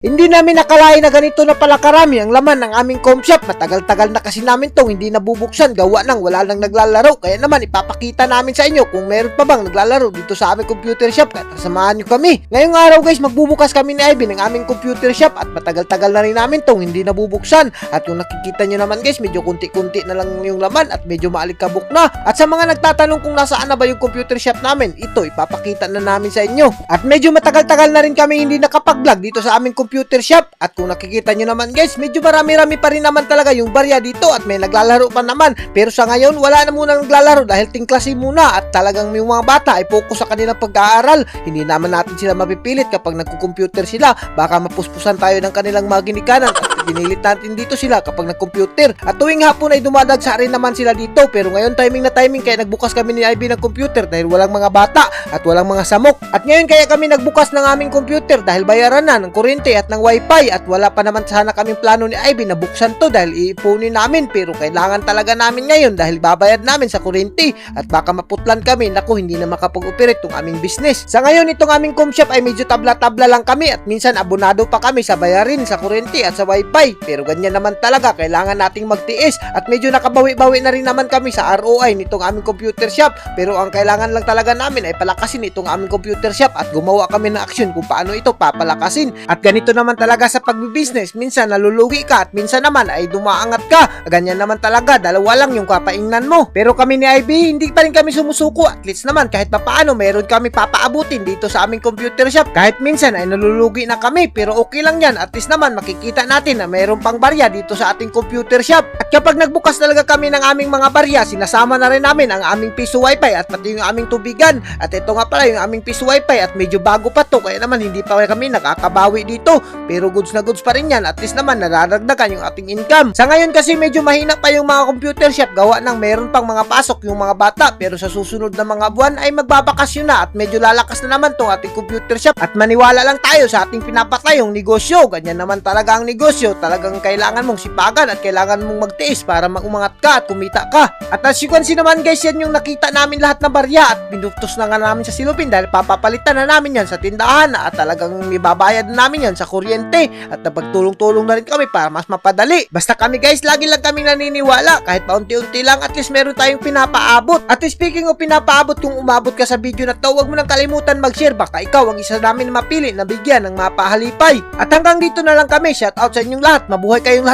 Hindi namin nakalain na ganito na pala karami ang laman ng aming com shop. Matagal-tagal na kasi namin tong hindi nabubuksan, gawa nang wala nang naglalaro. Kaya naman ipapakita namin sa inyo kung meron pa bang naglalaro dito sa aming computer shop. Kaya samahan nyo kami. Ngayong araw guys, magbubukas kami ni Ivy ng aming computer shop at matagal-tagal na rin namin tong hindi nabubuksan. At yung nakikita nyo naman guys, medyo kunti-kunti na lang yung laman at medyo maalikabok na. At sa mga nagtatanong kung nasaan na ba yung computer shop namin, ito ipapakita na namin sa inyo. At medyo matagal-tagal na rin kami hindi nakapag-vlog dito sa aming computer shop. At kung nakikita nyo naman guys, medyo marami-rami pa rin naman talaga yung barya dito at may naglalaro pa naman. Pero sa ngayon, wala na muna naglalaro dahil tingklase muna at talagang yung mga bata ay focus sa kanilang pag-aaral. Hindi naman natin sila mapipilit kapag nagko-computer sila. Baka mapuspusan tayo ng kanilang mga ginikanan at pinilit natin dito sila kapag nag-computer. At tuwing hapon ay dumadagsa rin naman sila dito. Pero ngayon timing na timing kaya nagbukas kami ni Ivy ng computer dahil walang mga bata at walang mga samok. At ngayon kaya kami nagbukas ng aming computer dahil bayaran na ng kuryente at ng wifi at wala pa naman sana kaming plano ni Ivy na buksan to dahil iipunin namin, pero kailangan talaga namin ngayon dahil babayad namin sa kuryente at baka maputlan kami. Naku, hindi na makapag-operate tong aming business. Sa ngayon itong aming com shop ay medyo tabla-tabla lang kami at minsan abonado pa kami sa bayarin sa kuryente at sa wifi, pero ganyan naman talaga, kailangan nating magtiis at medyo nakabawi-bawi na rin naman kami sa ROI nitong aming computer shop. Pero ang kailangan lang talaga namin ay palakasin itong aming computer shop at gumawa kami ng aksyon kung paano ito papalakasin. At ganito naman talaga sa pagbibusiness, minsan nalulugi ka at minsan naman ay dumaangat ka. Ganyan naman talaga, dalawa lang yung kapaingnan mo. Pero kami ni Ivy, hindi pa rin kami sumusuko. At least naman kahit papaano meron kami papaabutin dito sa aming computer shop. Kahit minsan ay nalulugi na kami, pero okay lang yan. At least naman makikita natin na meron pang barya dito sa ating computer shop. At kapag nagbukas talaga kami ng aming mga barya, sinasama na rin namin ang aming piso wifi at pati yung aming tubigan. At ito nga pala yung aming piso wifi at medyo bago pa to, kaya naman hindi pa kami nakakabawi dito. Pero goods na goods pa rin yan. At least naman nararagdagan yung ating income. Sa ngayon kasi medyo mahina pa yung mga computer shop, gawa ng meron pang mga pasok yung mga bata. Pero sa susunod na mga buwan ay magbabakasyon na at medyo lalakas na naman tong ating computer shop. At maniwala lang tayo sa ating pinapatayong negosyo. Ganyan naman talaga ang negosyo. Talagang kailangan mong sipagan at kailangan mong magtiis para umangat ka at kumita ka. At as you can see naman guys, yan yung nakita namin lahat na barya at pinuptos na nga namin sa silupin dahil papapalitan na namin yan sa tindahan at talagang ibabayad na namin yan sa kuryente at napagtulong-tulong na rin kami para mas mapadali. Basta kami guys, lagi lang kami naniniwala kahit paunti-unti lang, at least meron tayong pinapaabot. At speaking of pinapaabot, kung umabot ka sa video na to, huwag mo nang kalimutan mag-share, baka ikaw ang isa namin mapili na bigyan ng mapahalipay. At hanggang dito na lang kami. Shout out sa inyong lahat. Mabuhay kayong lahat.